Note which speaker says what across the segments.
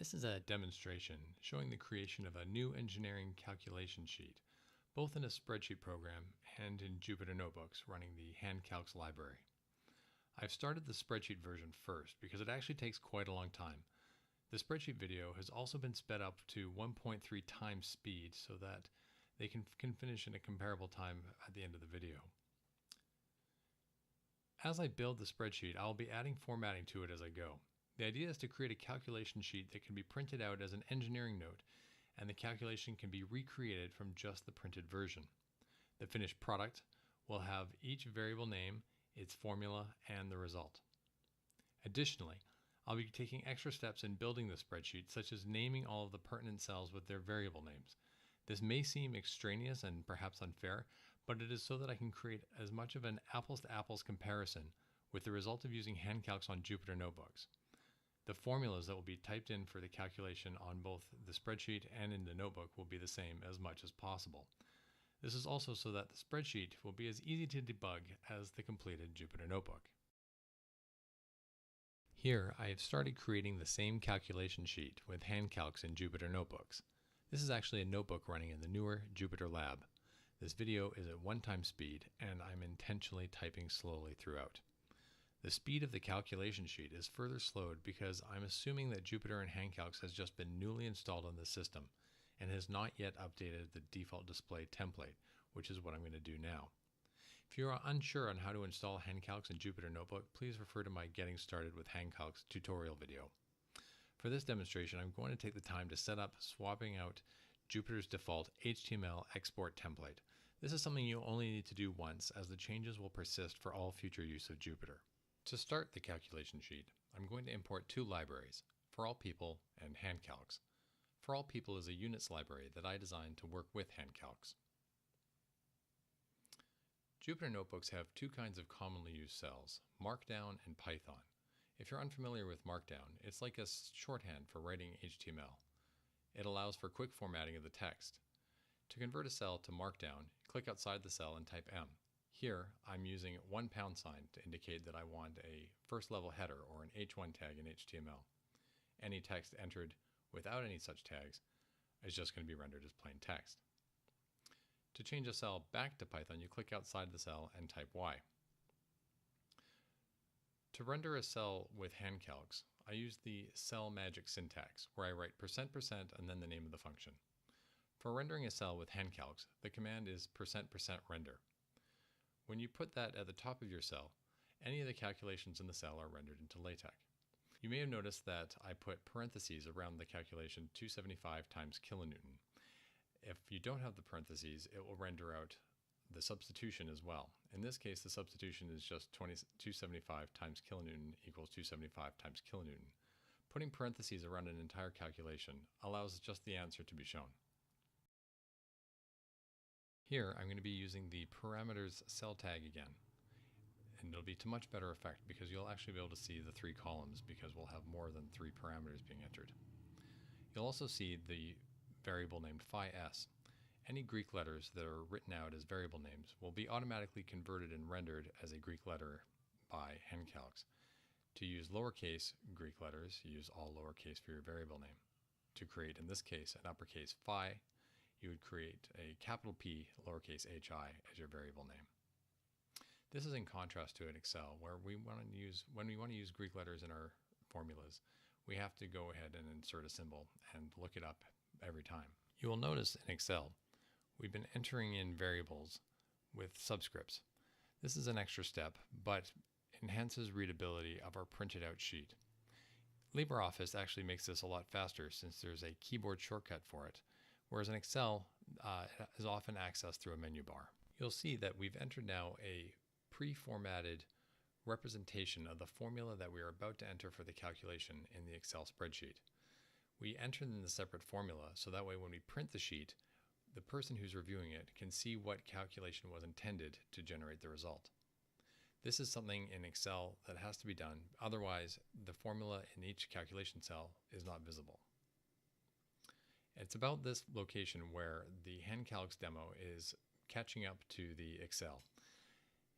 Speaker 1: This is a demonstration showing the creation of a new engineering calculation sheet, both in a spreadsheet program and in Jupyter Notebooks running the HandCalcs library. I've started the spreadsheet version first because it actually takes quite a long time. The spreadsheet video has also been sped up to 1.3 times speed so that they can finish in a comparable time at the end of the video. As I build the spreadsheet, I'll be adding formatting to it as I go. The idea is to create a calculation sheet that can be printed out as an engineering note, and the calculation can be recreated from just the printed version. The finished product will have each variable name, its formula, and the result. Additionally, I'll be taking extra steps in building the spreadsheet, such as naming all of the pertinent cells with their variable names. This may seem extraneous and perhaps unfair, but it is so that I can create as much of an apples-to-apples comparison with the result of using HandCalcs on Jupyter Notebooks. The formulas that will be typed in for the calculation on both the spreadsheet and in the notebook will be the same as much as possible. This is also so that the spreadsheet will be as easy to debug as the completed Jupyter Notebook. Here, I have started creating the same calculation sheet with HandCalcs in Jupyter Notebooks. This is actually a notebook running in the newer Jupyter Lab. This video is at 1x speed, and I'm intentionally typing slowly throughout. The speed of the calculation sheet is further slowed because I'm assuming that Jupyter and HandCalcs has just been newly installed on the system and has not yet updated the default display template, which is what I'm going to do now. If you are unsure on how to install HandCalcs in Jupyter Notebook, please refer to my Getting Started with HandCalcs tutorial video. For this demonstration, I'm going to take the time to set up swapping out Jupyter's default HTML export template. This is something you only need to do once, as the changes will persist for all future use of Jupyter. To start the calculation sheet, I'm going to import two libraries, For All People and HandCalcs. For All People is a units library that I designed to work with HandCalcs. Jupyter Notebooks have two kinds of commonly used cells, Markdown and Python. If you're unfamiliar with Markdown, it's like a shorthand for writing HTML. It allows for quick formatting of the text. To convert a cell to Markdown, click outside the cell and type M. Here, I'm using $1 to indicate that I want a first-level header or an H1 tag in HTML. Any text entered without any such tags is just going to be rendered as plain text. To change a cell back to Python, you click outside the cell and type Y. To render a cell with HandCalcs, I use the cell magic syntax, where I write %% and then the name of the function. For rendering a cell with HandCalcs, the command is %render. When you put that at the top of your cell, any of the calculations in the cell are rendered into LaTeX. You may have noticed that I put parentheses around the calculation 275 times kilonewton. If you don't have the parentheses, it will render out the substitution as well. In this case, the substitution is just 275 times kilonewton equals 275 times kilonewton. Putting parentheses around an entire calculation allows just the answer to be shown. Here, I'm going to be using the parameters cell tag again. And it'll be to much better effect because you'll actually be able to see the three columns because we'll have more than 3 parameters being entered. You'll also see the variable named phi-s. Any Greek letters that are written out as variable names will be automatically converted and rendered as a Greek letter by HandCalcs. To use lowercase Greek letters, use all lowercase for your variable name. To create, in this case, an uppercase phi, you would create a capital P lowercase hi as your variable name. This is in contrast to an Excel where when we want to use Greek letters in our formulas, we have to go ahead and insert a symbol and look it up every time. You will notice in Excel, we've been entering in variables with subscripts. This is an extra step, but enhances readability of our printed out sheet. LibreOffice actually makes this a lot faster since there's a keyboard shortcut for it, whereas in Excel is often accessed through a menu bar. You'll see that we've entered now a pre-formatted representation of the formula that we are about to enter for the calculation in the Excel spreadsheet. We enter in the separate formula so that way when we print the sheet, the person who's reviewing it can see what calculation was intended to generate the result. This is something in Excel that has to be done, otherwise the formula in each calculation cell is not visible. It's about this location where the HandCalcs demo is catching up to the Excel.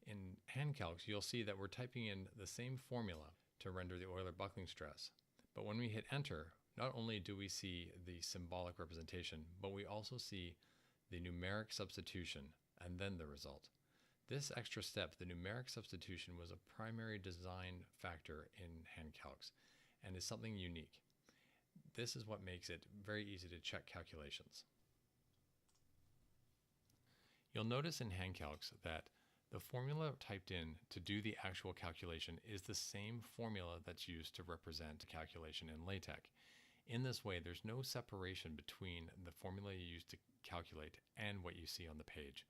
Speaker 1: In HandCalcs, you'll see that we're typing in the same formula to render the Euler buckling stress, but when we hit enter, not only do we see the symbolic representation, but we also see the numeric substitution and then the result. This extra step, the numeric substitution, was a primary design factor in HandCalcs and is something unique. This is what makes it very easy to check calculations. You'll notice in HandCalcs that the formula typed in to do the actual calculation is the same formula that's used to represent a calculation in LaTeX. In this way, there's no separation between the formula you use to calculate and what you see on the page.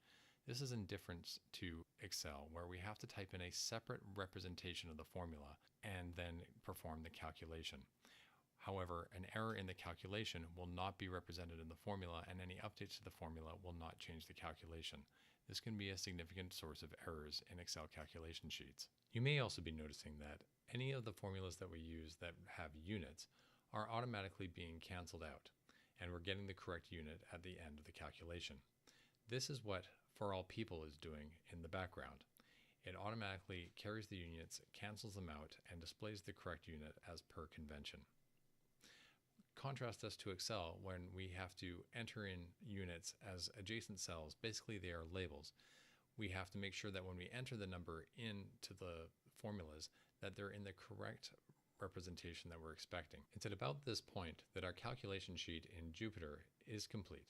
Speaker 1: This is in difference to Excel, where we have to type in a separate representation of the formula and then perform the calculation. However, an error in the calculation will not be represented in the formula, and any updates to the formula will not change the calculation. This can be a significant source of errors in Excel calculation sheets. You may also be noticing that any of the formulas that we use that have units are automatically being canceled out, and we're getting the correct unit at the end of the calculation. This is what For All People is doing in the background. It automatically carries the units, cancels them out, and displays the correct unit as per convention. Contrast this to Excel when we have to enter in units as adjacent cells. Basically, they are labels. We have to make sure that when we enter the number into the formulas, that they're in the correct representation that we're expecting. It's at about this point that our calculation sheet in Jupyter is complete.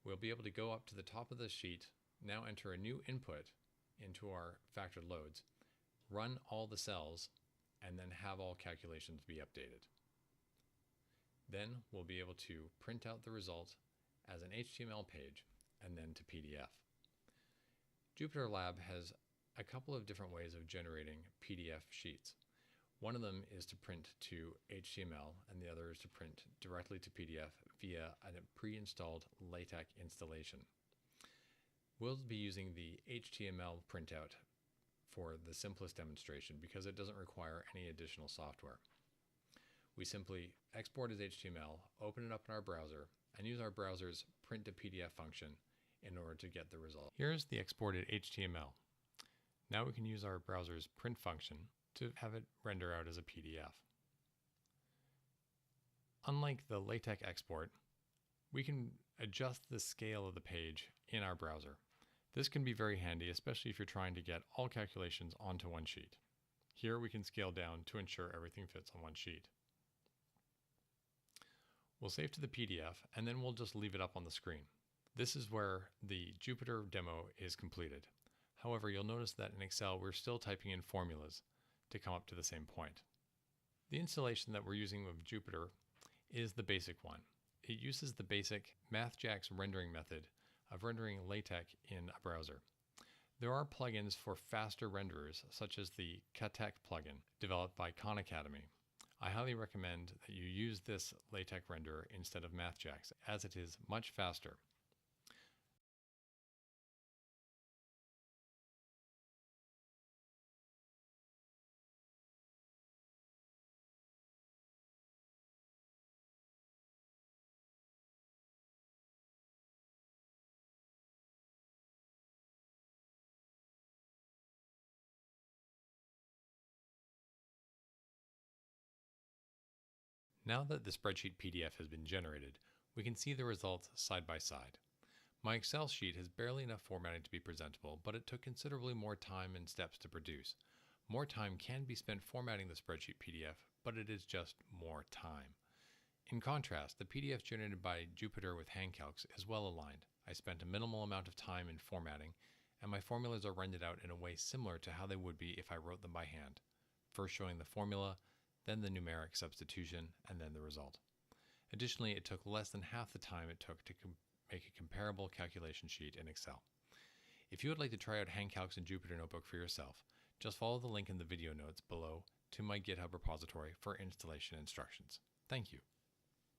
Speaker 1: We'll be able to go up to the top of the sheet, now enter a new input into our factored loads, run all the cells, and then have all calculations be updated. Then we'll be able to print out the result as an HTML page and then to PDF. Jupyter Lab has a couple of different ways of generating PDF sheets. One of them is to print to HTML, and the other is to print directly to PDF via a pre-installed LaTeX installation. We'll be using the HTML printout for the simplest demonstration because it doesn't require any additional software. We simply export as HTML, open it up in our browser, and use our browser's print to PDF function in order to get the result. Here's the exported HTML. Now we can use our browser's print function to have it render out as a PDF. Unlike the LaTeX export, we can adjust the scale of the page in our browser. This can be very handy, especially if you're trying to get all calculations onto one sheet. Here we can scale down to ensure everything fits on one sheet. We'll save to the PDF, and then we'll just leave it up on the screen. This is where the Jupyter demo is completed. However, you'll notice that in Excel, we're still typing in formulas to come up to the same point. The installation that we're using with Jupyter is the basic one. It uses the basic MathJax rendering method of rendering LaTeX in a browser. There are plugins for faster renderers, such as the Katek plugin developed by Khan Academy. I highly recommend that you use this LaTeX renderer instead of MathJax, as it is much faster. Now that the spreadsheet PDF has been generated, we can see the results side by side. My Excel sheet has barely enough formatting to be presentable, but it took considerably more time and steps to produce. More time can be spent formatting the spreadsheet PDF, but it is just more time. In contrast, the PDF generated by Jupyter with HandCalcs is well aligned. I spent a minimal amount of time in formatting, and my formulas are rendered out in a way similar to how they would be if I wrote them by hand. First showing the formula, then the numeric substitution, and then the result. Additionally, it took less than half the time it took to make a comparable calculation sheet in Excel. If you would like to try out HandCalcs and Jupyter Notebook for yourself, just follow the link in the video notes below to my GitHub repository for installation instructions. Thank you.